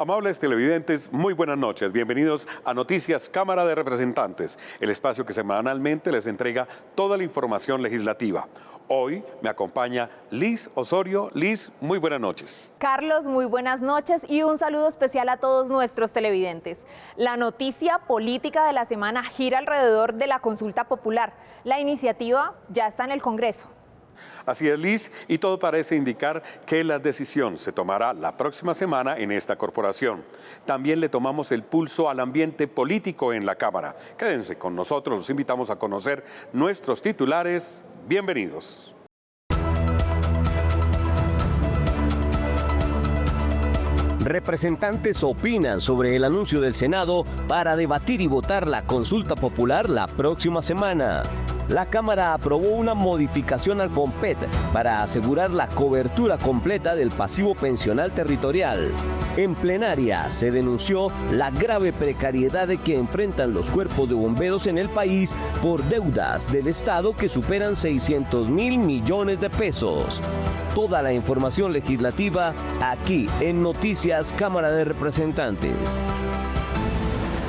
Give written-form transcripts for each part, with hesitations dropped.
Amables televidentes, muy buenas noches. Bienvenidos a Noticias Cámara de Representantes, el espacio que semanalmente les entrega toda la información legislativa. Hoy me acompaña Liz Osorio. Liz, muy buenas noches. Carlos, muy buenas noches y un saludo especial a todos nuestros televidentes. La noticia política de la semana gira alrededor de la consulta popular. La iniciativa ya está en el Congreso. Así es, Liz, y todo parece indicar que la decisión se tomará la próxima semana en esta corporación. También le tomamos el pulso al ambiente político en la Cámara. Quédense con nosotros, los invitamos a conocer nuestros titulares. Bienvenidos. Representantes opinan sobre el anuncio del Senado para debatir y votar la consulta popular la próxima semana. La Cámara aprobó una modificación al FOMPET para asegurar la cobertura completa del pasivo pensional territorial. En plenaria se denunció la grave precariedad que enfrentan los cuerpos de bomberos en el país por deudas del Estado que superan 600.000 millones de pesos. Toda la información legislativa aquí en Noticias Cámara de Representantes.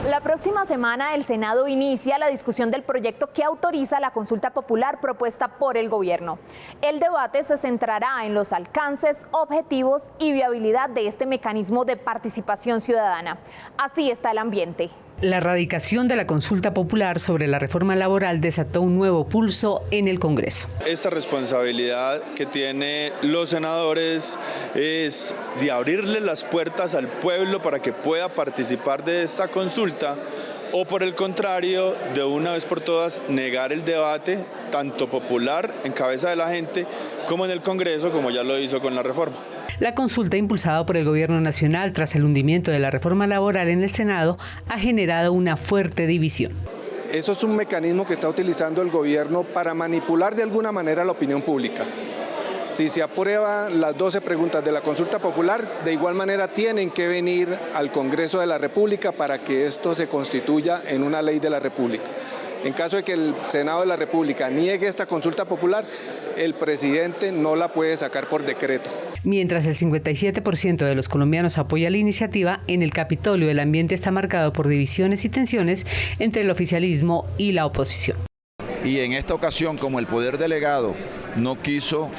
La próxima semana el Senado inicia la discusión del proyecto que autoriza la consulta popular propuesta por el gobierno. El debate se centrará en los alcances, objetivos y viabilidad de este mecanismo de participación ciudadana. Así está el ambiente. La erradicación de la consulta popular sobre la reforma laboral desató un nuevo pulso en el Congreso. Esta responsabilidad que tienen los senadores es de abrirle las puertas al pueblo para que pueda participar de esta consulta, o por el contrario, de una vez por todas negar el debate, tanto popular en cabeza de la gente como en el Congreso, como ya lo hizo con la reforma. La consulta impulsada por el Gobierno Nacional tras el hundimiento de la reforma laboral en el Senado ha generado una fuerte división. Eso es un mecanismo que está utilizando el gobierno para manipular de alguna manera la opinión pública. Si se aprueban las 12 preguntas de la consulta popular, de igual manera tienen que venir al Congreso de la República para que esto se constituya en una ley de la República. En caso de que el Senado de la República niegue esta consulta popular, el presidente no la puede sacar por decreto. Mientras el 57% de los colombianos apoya la iniciativa, en el Capitolio el ambiente está marcado por divisiones y tensiones entre el oficialismo y la oposición. Y en esta ocasión, como el poder delegado no quiso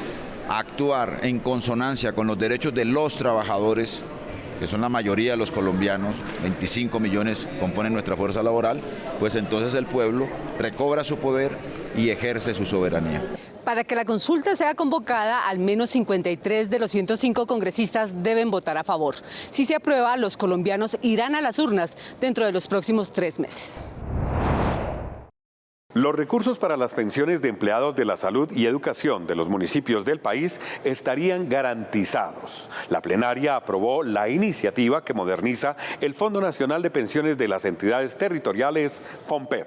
actuar en consonancia con los derechos de los trabajadores, que son la mayoría de los colombianos, 25 millones componen nuestra fuerza laboral, pues entonces el pueblo recobra su poder y ejerce su soberanía. Para que la consulta sea convocada, al menos 53 de los 105 congresistas deben votar a favor. Si se aprueba, los colombianos irán a las urnas dentro de los próximos 3 meses. Los recursos para las pensiones de empleados de la salud y educación de los municipios del país estarían garantizados. La plenaria aprobó la iniciativa que moderniza el Fondo Nacional de Pensiones de las entidades territoriales, FOMPET.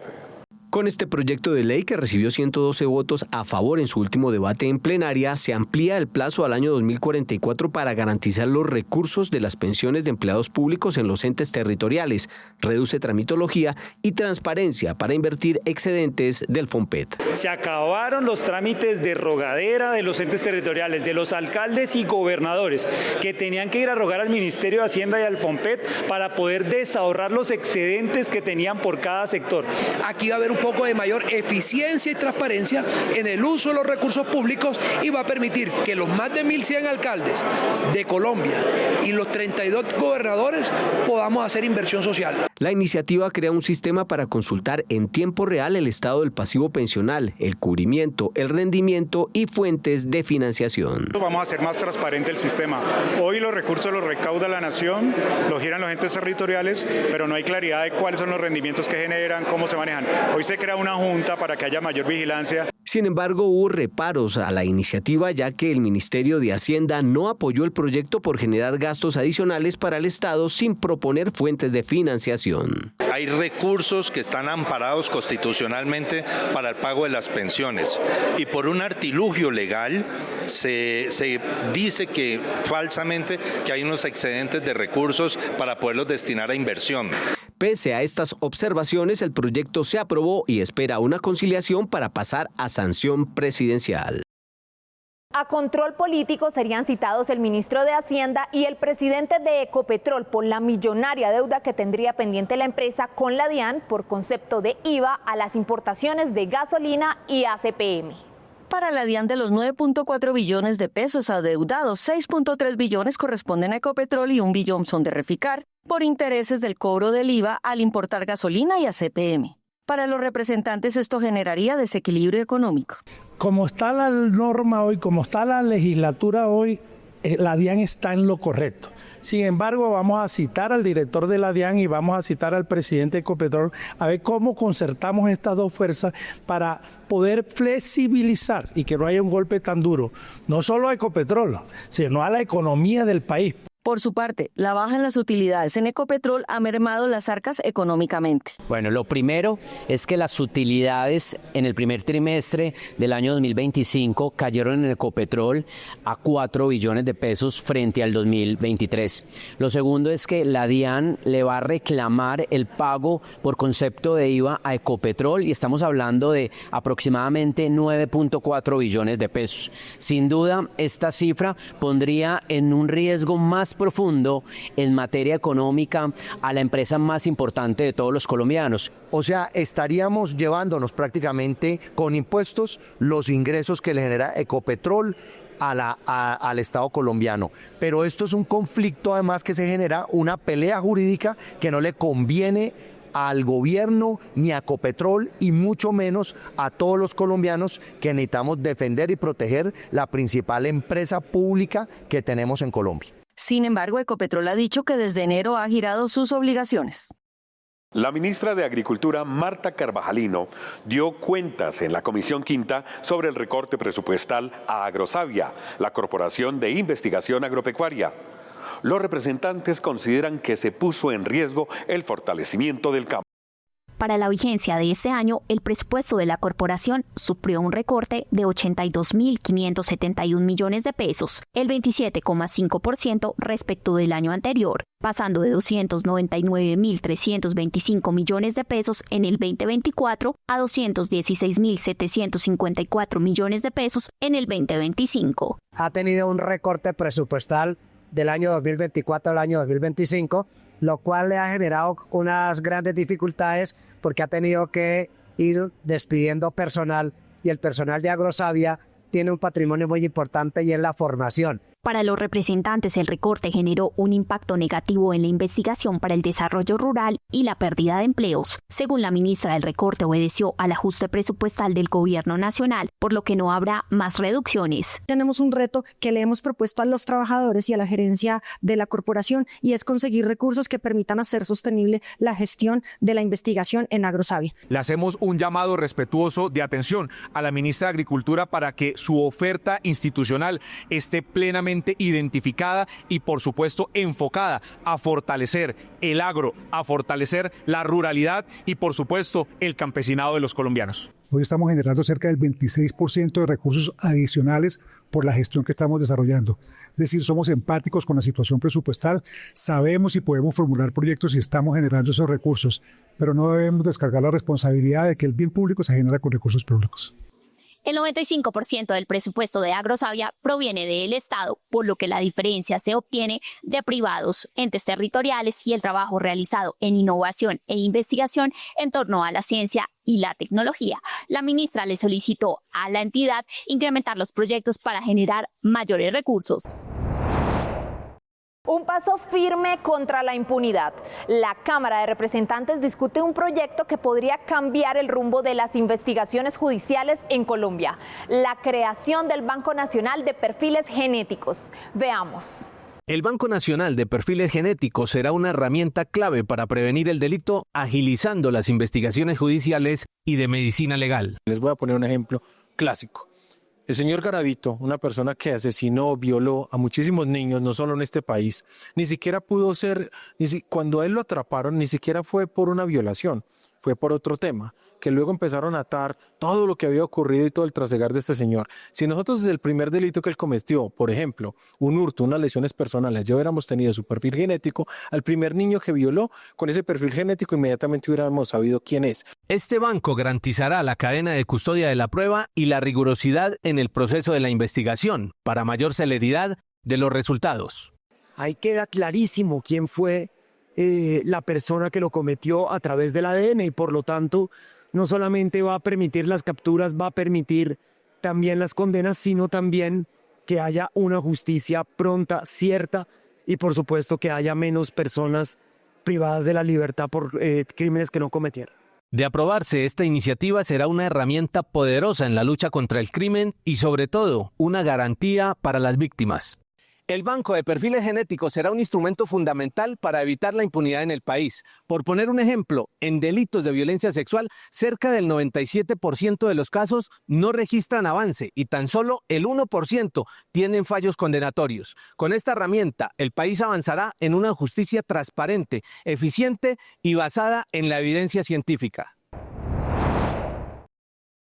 Con este proyecto de ley, que recibió 112 votos a favor en su último debate en plenaria, se amplía el plazo al año 2044 para garantizar los recursos de las pensiones de empleados públicos en los entes territoriales, reduce tramitología y transparencia para invertir excedentes del FOMPET. Se acabaron los trámites de rogadera de los entes territoriales, de los alcaldes y gobernadores, que tenían que ir a rogar al Ministerio de Hacienda y al FOMPET para poder desahorrar los excedentes que tenían por cada sector. Aquí va a haber un poco de mayor eficiencia y transparencia en el uso de los recursos públicos y va a permitir que los más de 1.100 alcaldes de Colombia y los 32 gobernadores podamos hacer inversión social. La iniciativa crea un sistema para consultar en tiempo real el estado del pasivo pensional, el cubrimiento, el rendimiento y fuentes de financiación. Vamos a hacer más transparente el sistema. Hoy los recursos los recauda la nación, los giran los entes territoriales, pero no hay claridad de cuáles son los rendimientos que generan, cómo se manejan. Hoy se crea una junta para que haya mayor vigilancia. Sin embargo, hubo reparos a la iniciativa, ya que el Ministerio de Hacienda no apoyó el proyecto por generar gastos adicionales para el Estado sin proponer fuentes de financiación. Hay recursos que están amparados constitucionalmente para el pago de las pensiones y por un artilugio legal se dice que falsamente que hay unos excedentes de recursos para poderlos destinar a inversión. Pese a estas observaciones, el proyecto se aprobó y espera una conciliación para pasar a sanción presidencial. A control político serían citados el ministro de Hacienda y el presidente de Ecopetrol por la millonaria deuda que tendría pendiente la empresa con la DIAN por concepto de IVA a las importaciones de gasolina y ACPM. Para la DIAN, de los 9.4 billones de pesos adeudados, 6.3 billones corresponden a Ecopetrol y 1 billón son de Reficar por intereses del cobro del IVA al importar gasolina y ACPM. Para los representantes esto generaría desequilibrio económico. Como está la norma hoy, como está la legislatura hoy, la DIAN está en lo correcto. Sin embargo, vamos a citar al director de la DIAN y vamos a citar al presidente de Ecopetrol a ver cómo concertamos estas dos fuerzas para poder flexibilizar y que no haya un golpe tan duro, no solo a Ecopetrol, sino a la economía del país. Por su parte, la baja en las utilidades en Ecopetrol ha mermado las arcas económicamente. Bueno, lo primero es que las utilidades en el primer trimestre del año 2025 cayeron en Ecopetrol a 4 billones de pesos frente al 2023. Lo segundo es que la DIAN le va a reclamar el pago por concepto de IVA a Ecopetrol y estamos hablando de aproximadamente 9.4 billones de pesos. Sin duda, esta cifra pondría en un riesgo más profundo en materia económica a la empresa más importante de todos los colombianos. O sea, estaríamos llevándonos prácticamente con impuestos los ingresos que le genera Ecopetrol al Estado colombiano. Pero esto es un conflicto además que se genera una pelea jurídica que no le conviene al gobierno ni a Ecopetrol y mucho menos a todos los colombianos que necesitamos defender y proteger la principal empresa pública que tenemos en Colombia. Sin embargo, Ecopetrol ha dicho que desde enero ha girado sus obligaciones. La ministra de Agricultura, Marta Carvajalino, dio cuentas en la Comisión Quinta sobre el recorte presupuestal a Agrosavia, la Corporación de Investigación Agropecuaria. Los representantes consideran que se puso en riesgo el fortalecimiento del campo. Para la vigencia de este año, el presupuesto de la corporación sufrió un recorte de 82.571 millones de pesos, el 27,5% respecto del año anterior, pasando de 299.325 millones de pesos en el 2024 a 216.754 millones de pesos en el 2025. Ha tenido un recorte presupuestal del año 2024 al año 2025, lo cual le ha generado unas grandes dificultades porque ha tenido que ir despidiendo personal y el personal de Agrosavia tiene un patrimonio muy importante y es la formación. Para los representantes, el recorte generó un impacto negativo en la investigación para el desarrollo rural y la pérdida de empleos. Según la ministra, el recorte obedeció al ajuste presupuestal del gobierno nacional, por lo que no habrá más reducciones. Tenemos un reto que le hemos propuesto a los trabajadores y a la gerencia de la corporación y es conseguir recursos que permitan hacer sostenible la gestión de la investigación en Agrosavia. Le hacemos un llamado respetuoso de atención a la ministra de Agricultura para que su oferta institucional esté plenamente identificada y por supuesto enfocada a fortalecer el agro, a fortalecer la ruralidad y por supuesto el campesinado de los colombianos. Hoy estamos generando cerca del 26% de recursos adicionales por la gestión que estamos desarrollando. Es decir, somos empáticos con la situación presupuestal, sabemos y podemos formular proyectos y estamos generando esos recursos, pero no debemos descargar la responsabilidad de que el bien público se genera con recursos públicos. El 95% del presupuesto de Agrosavia proviene del Estado, por lo que la diferencia se obtiene de privados, entes territoriales y el trabajo realizado en innovación e investigación en torno a la ciencia y la tecnología. La ministra le solicitó a la entidad incrementar los proyectos para generar mayores recursos. Un paso firme contra la impunidad. La Cámara de Representantes discute un proyecto que podría cambiar el rumbo de las investigaciones judiciales en Colombia. La creación del Banco Nacional de Perfiles Genéticos. Veamos. El Banco Nacional de Perfiles Genéticos será una herramienta clave para prevenir el delito, agilizando las investigaciones judiciales y de medicina legal. Les voy a poner un ejemplo clásico. El señor Garavito, una persona que asesinó, violó a muchísimos niños, no solo en este país, ni siquiera pudo ser, cuando a él lo atraparon, ni siquiera fue por una violación, fue por otro tema, que luego empezaron a atar todo lo que había ocurrido y todo el trasegar de este señor. Si nosotros desde el primer delito que él cometió, por ejemplo, un hurto, unas lesiones personales, ya hubiéramos tenido su perfil genético, al primer niño que violó, con ese perfil genético inmediatamente hubiéramos sabido quién es. Este banco garantizará la cadena de custodia de la prueba y la rigurosidad en el proceso de la investigación para mayor celeridad de los resultados. Ahí queda clarísimo quién fue la persona que lo cometió a través del ADN y por lo tanto no solamente va a permitir las capturas, va a permitir también las condenas, sino también que haya una justicia pronta, cierta y por supuesto que haya menos personas privadas de la libertad por crímenes que no cometieron. De aprobarse, esta iniciativa será una herramienta poderosa en la lucha contra el crimen y sobre todo una garantía para las víctimas. El banco de perfiles genéticos será un instrumento fundamental para evitar la impunidad en el país. Por poner un ejemplo, en delitos de violencia sexual, cerca del 97% de los casos no registran avance y tan solo el 1% tienen fallos condenatorios. Con esta herramienta, el país avanzará en una justicia transparente, eficiente y basada en la evidencia científica.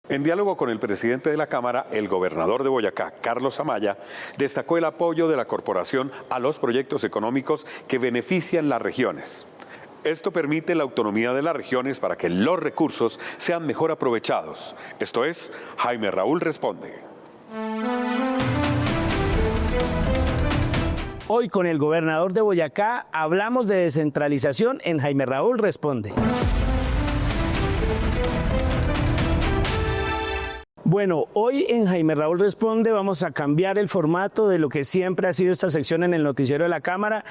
En diálogo con el presidente de la Cámara, el gobernador de Boyacá, Carlos Amaya, destacó el apoyo de la corporación a los proyectos económicos que benefician las regiones. Esto permite la autonomía de las regiones para que los recursos sean mejor aprovechados. Esto es, Jaime Raúl responde. Hoy con el gobernador de Boyacá hablamos de descentralización en Jaime Raúl responde. Bueno, hoy en Jaime Raúl Responde vamos a cambiar el formato de lo que siempre ha sido esta sección en el noticiero de la Cámara,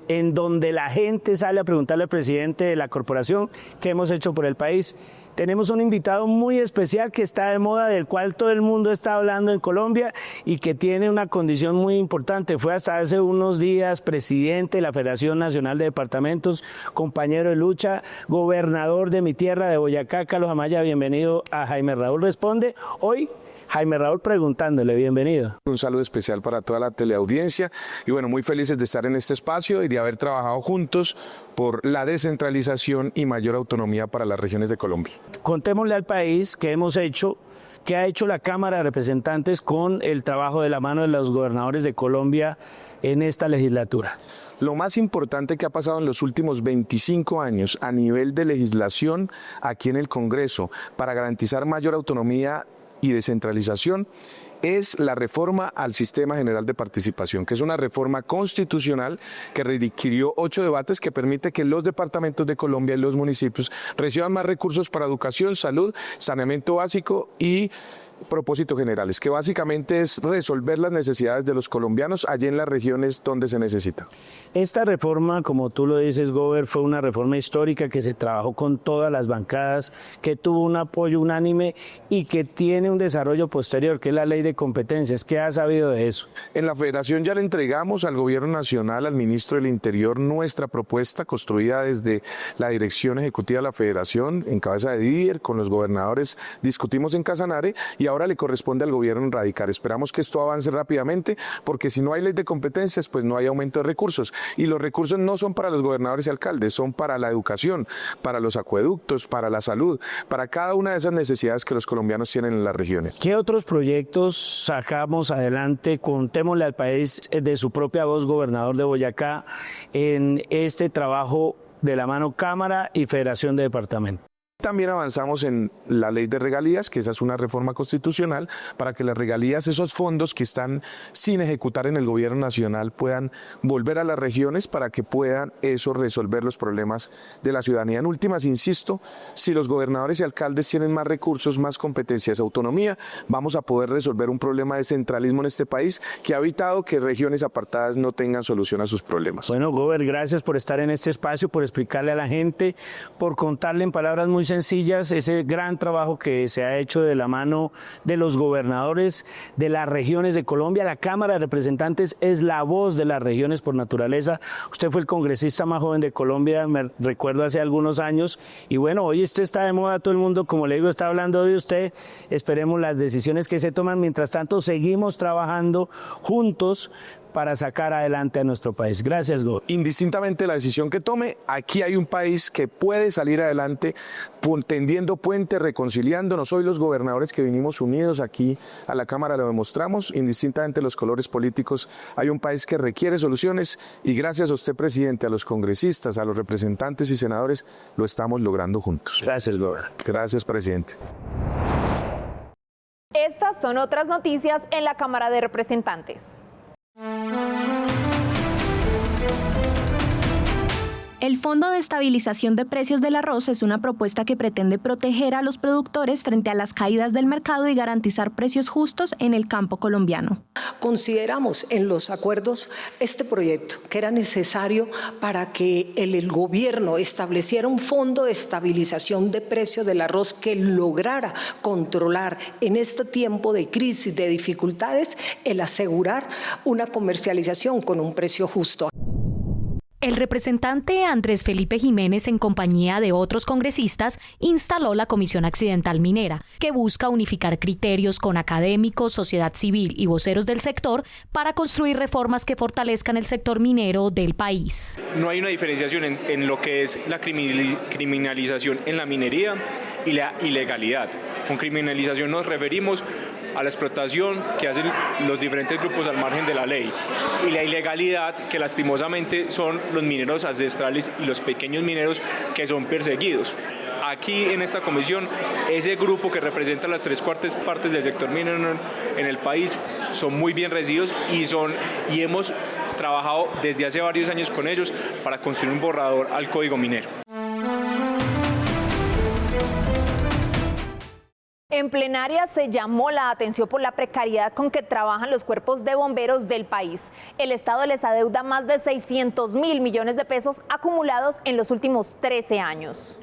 en donde la gente sale a preguntarle al presidente de la corporación qué hemos hecho por el país. Tenemos un invitado muy especial que está de moda, del cual todo el mundo está hablando en Colombia y que tiene una condición muy importante. Fue hasta hace unos días presidente de la Federación Nacional de Departamentos, compañero de lucha, gobernador de mi tierra, de Boyacá. Carlos Amaya, bienvenido a Jaime Raúl Responde. Hoy, Jaime Raúl preguntándole, bienvenido. Un saludo especial para toda la teleaudiencia y bueno, muy felices de estar en este espacio y de haber trabajado juntos por la descentralización y mayor autonomía para las regiones de Colombia. Contémosle al país qué hemos hecho, qué ha hecho la Cámara de Representantes con el trabajo de la mano de los gobernadores de Colombia en esta legislatura. Lo más importante que ha pasado en los últimos 25 años a nivel de legislación aquí en el Congreso para garantizar mayor autonomía y descentralización es la reforma al Sistema General de Participación, que es una reforma constitucional que requirió 8 debates que permite que los departamentos de Colombia y los municipios reciban más recursos para educación, salud, saneamiento básico y propósitos generales, que básicamente es resolver las necesidades de los colombianos allí en las regiones donde se necesita. Esta reforma, como tú lo dices, Gober, fue una reforma histórica que se trabajó con todas las bancadas, que tuvo un apoyo unánime y que tiene un desarrollo posterior, que es la ley de competencias. ¿Qué has sabido de eso? En la Federación ya le entregamos al Gobierno Nacional, al Ministro del Interior, nuestra propuesta construida desde la Dirección Ejecutiva de la Federación, en cabeza de Didier, con los gobernadores, discutimos en Casanare y ahora le corresponde al gobierno radicar. Esperamos que esto avance rápidamente porque si no hay ley de competencias pues no hay aumento de recursos y los recursos no son para los gobernadores y alcaldes, son para la educación, para los acueductos, para la salud, para cada una de esas necesidades que los colombianos tienen en las regiones. ¿Qué otros proyectos sacamos adelante? Contémosle al país de su propia voz, gobernador de Boyacá, en este trabajo de la mano Cámara y Federación de Departamentos. También avanzamos en la ley de regalías, que esa es una reforma constitucional, para que las regalías, esos fondos que están sin ejecutar en el gobierno nacional, puedan volver a las regiones para que puedan eso resolver los problemas de la ciudadanía. En últimas, insisto, si los gobernadores y alcaldes tienen más recursos, más competencias, autonomía, vamos a poder resolver un problema de centralismo en este país que ha evitado que regiones apartadas no tengan solución a sus problemas. Bueno, Gober, gracias por estar en este espacio, por explicarle a la gente, por contarle en palabras muy sencillas ese gran trabajo que se ha hecho de la mano de los gobernadores de las regiones de Colombia. La Cámara de Representantes es la voz de las regiones por naturaleza. Usted fue el congresista más joven de Colombia, me recuerdo hace algunos años, y bueno, hoy usted está de moda, todo el mundo, como le digo, está hablando de usted. Esperemos las decisiones que se toman. Mientras tanto, seguimos trabajando juntos para sacar adelante a nuestro país. Gracias, Gober. Indistintamente la decisión que tome, aquí hay un país que puede salir adelante tendiendo puentes, reconciliándonos. Hoy los gobernadores que vinimos unidos aquí a la Cámara lo demostramos, indistintamente de los colores políticos. Hay un país que requiere soluciones y gracias a usted, presidente, a los congresistas, a los representantes y senadores, lo estamos logrando juntos. Gracias, gobernador. Gracias, presidente. Estas son otras noticias en la Cámara de Representantes. El Fondo de Estabilización de Precios del Arroz es una propuesta que pretende proteger a los productores frente a las caídas del mercado y garantizar precios justos en el campo colombiano. Consideramos en los acuerdos este proyecto que era necesario para que el gobierno estableciera un fondo de estabilización de precios del arroz que lograra controlar en este tiempo de crisis, de dificultades, el asegurar una comercialización con un precio justo. El representante Andrés Felipe Jiménez, en compañía de otros congresistas, instaló la Comisión Accidental Minera, que busca unificar criterios con académicos, sociedad civil y voceros del sector para construir reformas que fortalezcan el sector minero del país. No hay una diferenciación en lo que es la criminalización en la minería y la ilegalidad. Con criminalización nos referimos a la explotación que hacen los diferentes grupos al margen de la ley y la ilegalidad que lastimosamente son los mineros ancestrales y los pequeños mineros que son perseguidos. Aquí en esta comisión, ese grupo que representa las 3/4 partes del sector minero en el país son muy bien recibidos y hemos trabajado desde hace varios años con ellos para construir un borrador al Código Minero. En plenaria se llamó la atención por la precariedad con que trabajan los cuerpos de bomberos del país. El Estado les adeuda más de 600.000 millones de pesos acumulados en los últimos 13 años.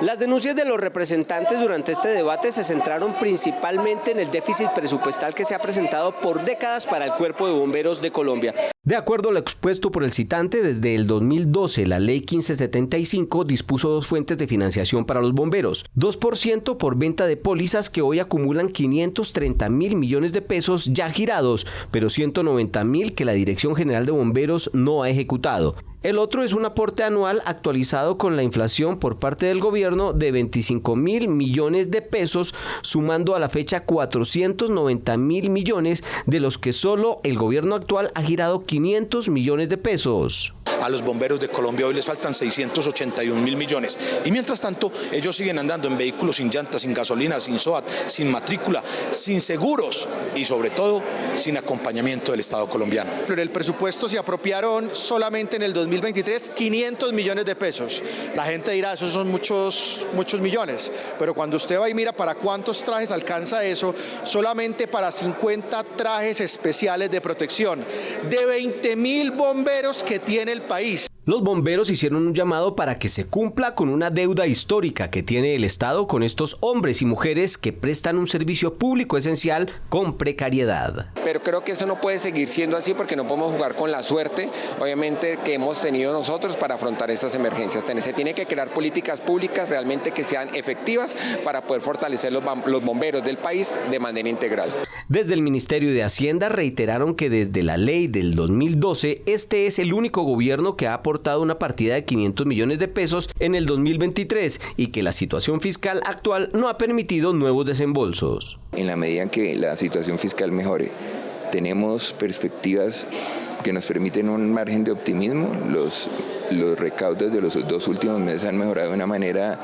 Las denuncias de los representantes durante este debate se centraron principalmente en el déficit presupuestal que se ha presentado por décadas para el Cuerpo de Bomberos de Colombia. De acuerdo a lo expuesto por el citante, desde el 2012 la Ley 1575 dispuso 2 fuentes de financiación para los bomberos. 2% por venta de pólizas que hoy acumulan 530.000 millones de pesos ya girados, pero 190.000 que la Dirección General de Bomberos no ha ejecutado. El otro es un aporte anual actualizado con la inflación por parte del gobierno de 25.000 millones de pesos, sumando a la fecha 490.000 millones, de los que solo el gobierno actual ha girado 500 millones de pesos. A los bomberos de Colombia hoy les faltan 681.000 millones y mientras tanto ellos siguen andando en vehículos sin llantas, sin gasolina, sin SOAT, sin matrícula, sin seguros y sobre todo sin acompañamiento del Estado colombiano. En el presupuesto se apropiaron solamente en el 2023 500 millones de pesos. La gente dirá, esos son muchos millones, pero cuando usted va y mira para cuántos trajes alcanza eso, solamente para 50 trajes especiales de protección de 20.000 bomberos que tiene el país. Los bomberos hicieron un llamado para que se cumpla con una deuda histórica que tiene el Estado con estos hombres y mujeres que prestan un servicio público esencial con precariedad. Pero creo que eso no puede seguir siendo así porque no podemos jugar con la suerte, obviamente, que hemos tenido nosotros para afrontar estas emergencias. Se tiene que crear políticas públicas realmente que sean efectivas para poder fortalecer los bomberos del país de manera integral. Desde el Ministerio de Hacienda reiteraron que desde la ley del 2012, este es el único gobierno que ha aportado una partida de 500 millones de pesos en el 2023 y que la situación fiscal actual no ha permitido nuevos desembolsos. En la medida en que la situación fiscal mejore, tenemos perspectivas que nos permiten un margen de optimismo. Los recaudos de los 2 últimos meses han mejorado de una manera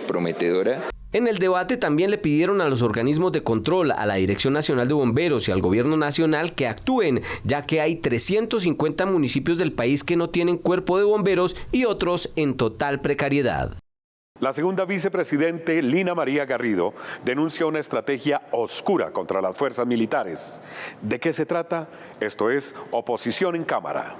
prometedora. En el debate también le pidieron a los organismos de control, a la Dirección Nacional de Bomberos y al Gobierno Nacional que actúen, ya que hay 350 municipios del país que no tienen cuerpo de bomberos y otros en total precariedad. La segunda vicepresidente, Lina María Garrido, denuncia una estrategia oscura contra las fuerzas militares. ¿De qué se trata? Esto es Oposición en Cámara.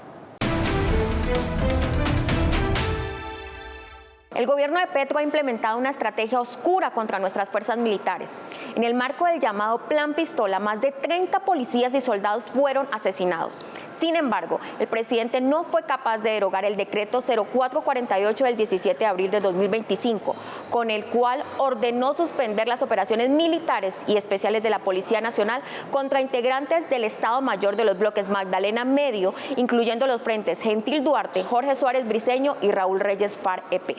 El gobierno de Petro ha implementado una estrategia oscura contra nuestras fuerzas militares. En el marco del llamado Plan Pistola, más de 30 policías y soldados fueron asesinados. Sin embargo, el presidente no fue capaz de derogar el decreto 0448 del 17 de abril de 2025, con el cual ordenó suspender las operaciones militares y especiales de la Policía Nacional contra integrantes del Estado Mayor de los bloques Magdalena Medio, incluyendo los frentes Gentil Duarte, Jorge Suárez Briceño y Raúl Reyes FARC-EP.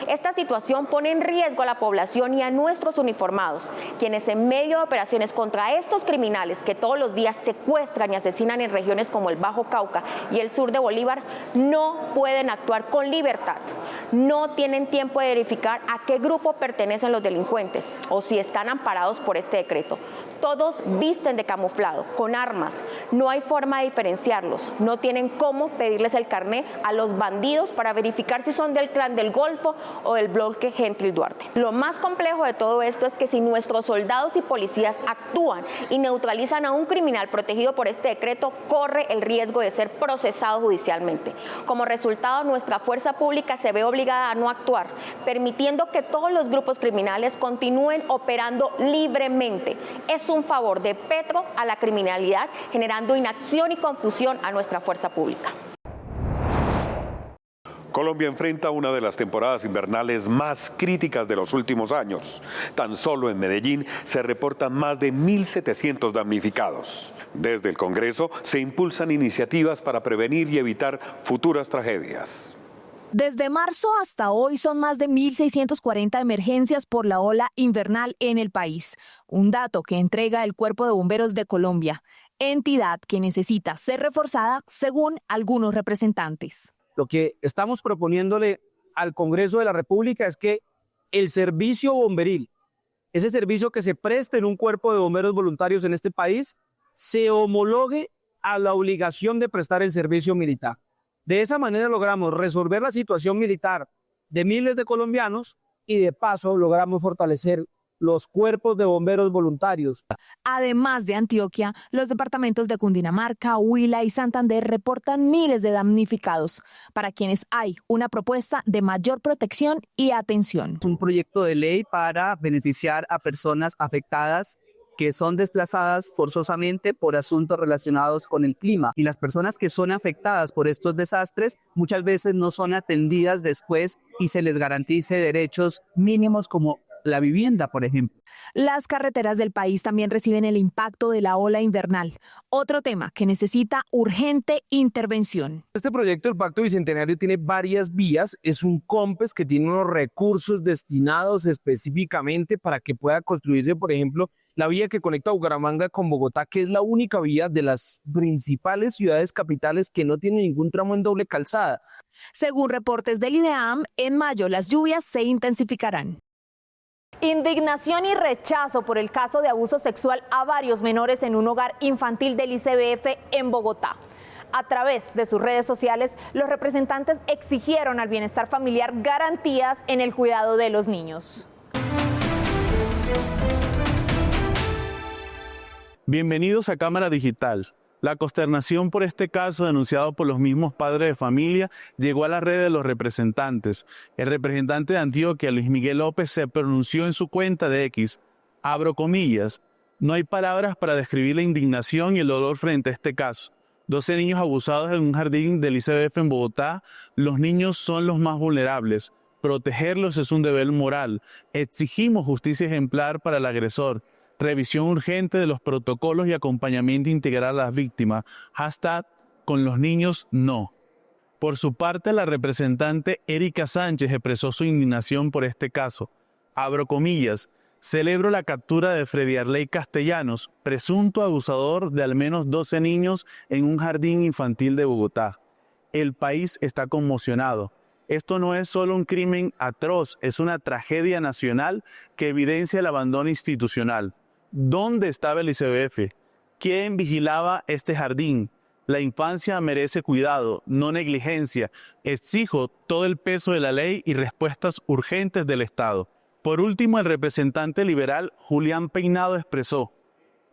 Esta situación pone en riesgo a la población y a nuestros uniformados, quienes en medio de operaciones contra estos criminales que todos los días secuestran y asesinan en regiones como el Bajo Cauca y el sur de Bolívar, no pueden actuar con libertad. No tienen tiempo de verificar a qué grupo pertenecen los delincuentes o si están amparados por este decreto. Todos visten de camuflado, con armas. No hay forma de diferenciarlos. No tienen cómo pedirles el carné a los bandidos para verificar si son del Clan del Golfo o del bloque Gentil Duarte. Lo más complejo de todo esto es que si nuestros soldados y policías actúan y neutralizan a un criminal protegido por este decreto, corre el riesgo de ser procesado judicialmente. Como resultado, nuestra fuerza pública se ve obligada a no actuar, permitiendo que todos los grupos criminales continúen operando libremente. Es un favor de Petro a la criminalidad, generando inacción y confusión a nuestra fuerza pública. Colombia enfrenta una de las temporadas invernales más críticas de los últimos años. Tan solo en Medellín se reportan más de 1.700 damnificados. Desde el Congreso se impulsan iniciativas para prevenir y evitar futuras tragedias. Desde marzo hasta hoy son más de 1.640 emergencias por la ola invernal en el país, un dato que entrega el Cuerpo de Bomberos de Colombia, entidad que necesita ser reforzada según algunos representantes. Lo que estamos proponiéndole al Congreso de la República es que el servicio bomberil, ese servicio que se presta en un cuerpo de bomberos voluntarios en este país, se homologue a la obligación de prestar el servicio militar. De esa manera logramos resolver la situación militar de miles de colombianos y de paso logramos fortalecer los cuerpos de bomberos voluntarios. Además de Antioquia, los departamentos de Cundinamarca, Huila y Santander reportan miles de damnificados, para quienes hay una propuesta de mayor protección y atención. Es un proyecto de ley para beneficiar a personas afectadas que son desplazadas forzosamente por asuntos relacionados con el clima. Y las personas que son afectadas por estos desastres muchas veces no son atendidas después y se les garantice derechos mínimos como la vivienda, por ejemplo. Las carreteras del país también reciben el impacto de la ola invernal, otro tema que necesita urgente intervención. Este proyecto del Pacto Bicentenario tiene varias vías, es un COMPES que tiene unos recursos destinados específicamente para que pueda construirse, por ejemplo, la vía que conecta Bucaramanga con Bogotá, que es la única vía de las principales ciudades capitales que no tiene ningún tramo en doble calzada. Según reportes del IDEAM, en mayo las lluvias se intensificarán. Indignación y rechazo por el caso de abuso sexual a varios menores en un hogar infantil del ICBF en Bogotá. A través de sus redes sociales, los representantes exigieron al bienestar familiar garantías en el cuidado de los niños. Bienvenidos a Cámara Digital. La consternación por este caso denunciado por los mismos padres de familia llegó a la red de los representantes. El representante de Antioquia, Luis Miguel López, se pronunció en su cuenta de X, abro comillas, no hay palabras para describir la indignación y el dolor frente a este caso. 12 niños abusados en un jardín del ICBF en Bogotá, los niños son los más vulnerables. Protegerlos es un deber moral. Exigimos justicia ejemplar para el agresor. Revisión urgente de los protocolos y acompañamiento integral a las víctimas. Hashtag con los niños no. Por su parte, la representante Erika Sánchez expresó su indignación por este caso. Abro comillas, celebro la captura de Freddy Arley Castellanos, presunto abusador de al menos 12 niños en un jardín infantil de Bogotá. El país está conmocionado. Esto no es solo un crimen atroz, es una tragedia nacional que evidencia el abandono institucional. ¿Dónde estaba el ICBF? ¿Quién vigilaba este jardín? La infancia merece cuidado, no negligencia. Exijo todo el peso de la ley y respuestas urgentes del Estado. Por último, el representante liberal Julián Peinado expresó,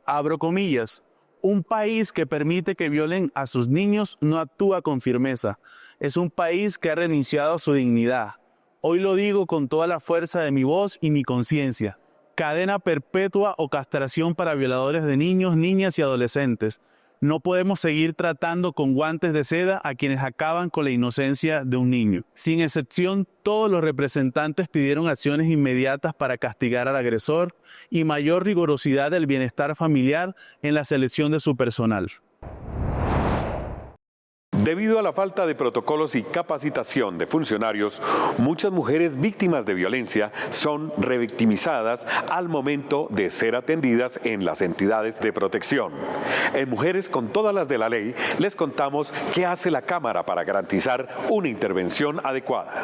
abro comillas, un país que permite que violen a sus niños no actúa con firmeza. Es un país que ha renunciado a su dignidad. Hoy lo digo con toda la fuerza de mi voz y mi conciencia. Cadena perpetua o castración para violadores de niños, niñas y adolescentes. No podemos seguir tratando con guantes de seda a quienes acaban con la inocencia de un niño. Sin excepción, todos los representantes pidieron acciones inmediatas para castigar al agresor y mayor rigurosidad del bienestar familiar en la selección de su personal. Debido a la falta de protocolos y capacitación de funcionarios, muchas mujeres víctimas de violencia son revictimizadas al momento de ser atendidas en las entidades de protección. En Mujeres con todas las de la ley, les contamos qué hace la Cámara para garantizar una intervención adecuada.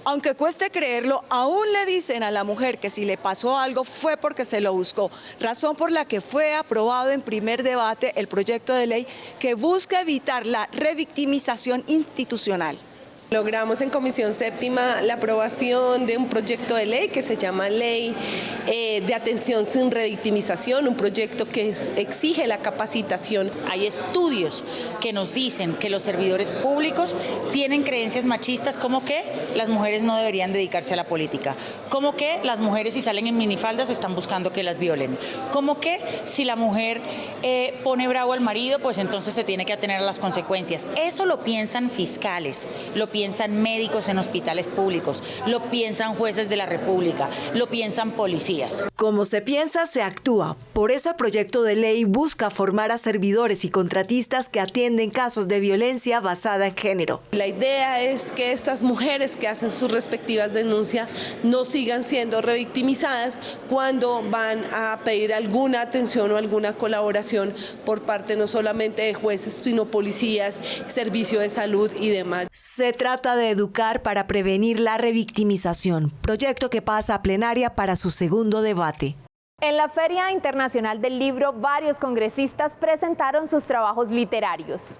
Aunque cueste creerlo, aún le dicen a la mujer que si le pasó algo fue porque se lo buscó, razón por la que fue aprobado en primer debate el proyecto de ley que busca evitar la revictimización institucional. Logramos en Comisión Séptima la aprobación de un proyecto de ley que se llama Ley de Atención sin Revictimización, un proyecto que exige la capacitación. Hay estudios que nos dicen que los servidores públicos tienen creencias machistas como que las mujeres no deberían dedicarse a la política, como que las mujeres si salen en minifaldas están buscando que las violen, como que si la mujer pone bravo al marido, pues entonces se tiene que atener a las consecuencias. Eso lo piensan fiscales, lo piensan médicos en hospitales públicos, lo piensan jueces de la República, lo piensan policías. Como se piensa, se actúa. Por eso el proyecto de ley busca formar a servidores y contratistas que atienden casos de violencia basada en género. La idea es que estas mujeres que hacen sus respectivas denuncias no sigan siendo revictimizadas cuando van a pedir alguna atención o alguna colaboración por parte no solamente de jueces, sino policías, servicio de salud y demás. Se trata de educar para prevenir la revictimización, proyecto que pasa a plenaria para su segundo debate. En la Feria Internacional del Libro, varios congresistas presentaron sus trabajos literarios.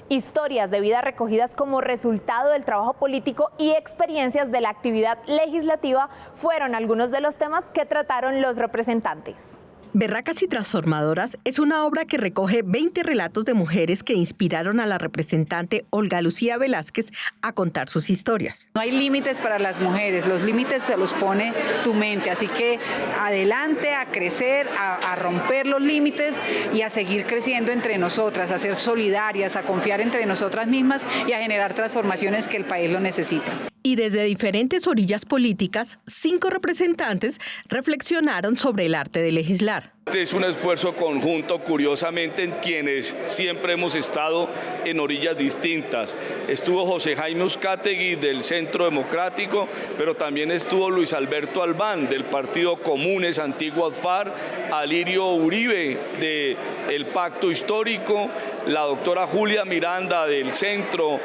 Historias de vida recogidas como resultado del trabajo político y experiencias de la actividad legislativa fueron algunos de los temas que trataron los representantes. Berracas y Transformadoras es una obra que recoge 20 relatos de mujeres que inspiraron a la representante Olga Lucía Velázquez a contar sus historias. No hay límites para las mujeres, los límites se los pone tu mente, así que adelante a crecer, a romper los límites y a seguir creciendo entre nosotras, a ser solidarias, a confiar entre nosotras mismas y a generar transformaciones que el país lo necesita. Y desde diferentes orillas políticas, 5 representantes reflexionaron sobre el arte de legislar. Es un esfuerzo conjunto, curiosamente, en quienes siempre hemos estado en orillas distintas. Estuvo José Jaime Uzcategui del Centro Democrático, pero también estuvo Luis Alberto Albán del Partido Comunes, antiguo ADFAR, Alirio Uribe del Pacto Histórico, la doctora Julia Miranda del Centro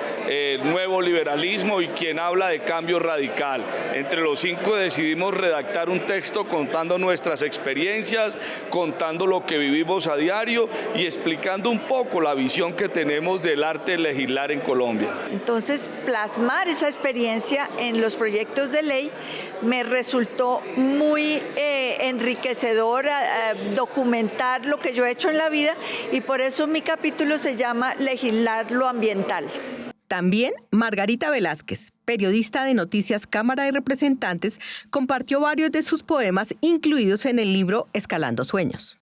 Nuevo Liberalismo y quien habla de cambio radical. Entre los 5 decidimos redactar un texto contando nuestras experiencias, contando lo que vivimos a diario y explicando un poco la visión que tenemos del arte de legislar en Colombia. Entonces, plasmar esa experiencia en los proyectos de ley me resultó muy enriquecedor, documentar lo que yo he hecho en la vida y por eso mi capítulo se llama Legislar lo ambiental. También Margarita Velázquez, periodista de Noticias Cámara de Representantes, compartió varios de sus poemas incluidos en el libro Escalando Sueños.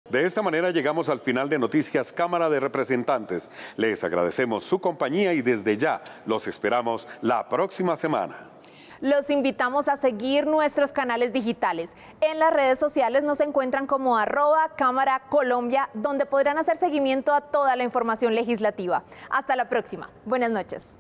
De esta manera llegamos al final de Noticias Cámara de Representantes. Les agradecemos su compañía y desde ya los esperamos la próxima semana. Los invitamos a seguir nuestros canales digitales. En las redes sociales nos encuentran como @Cámara Colombia, donde podrán hacer seguimiento a toda la información legislativa. Hasta la próxima. Buenas noches.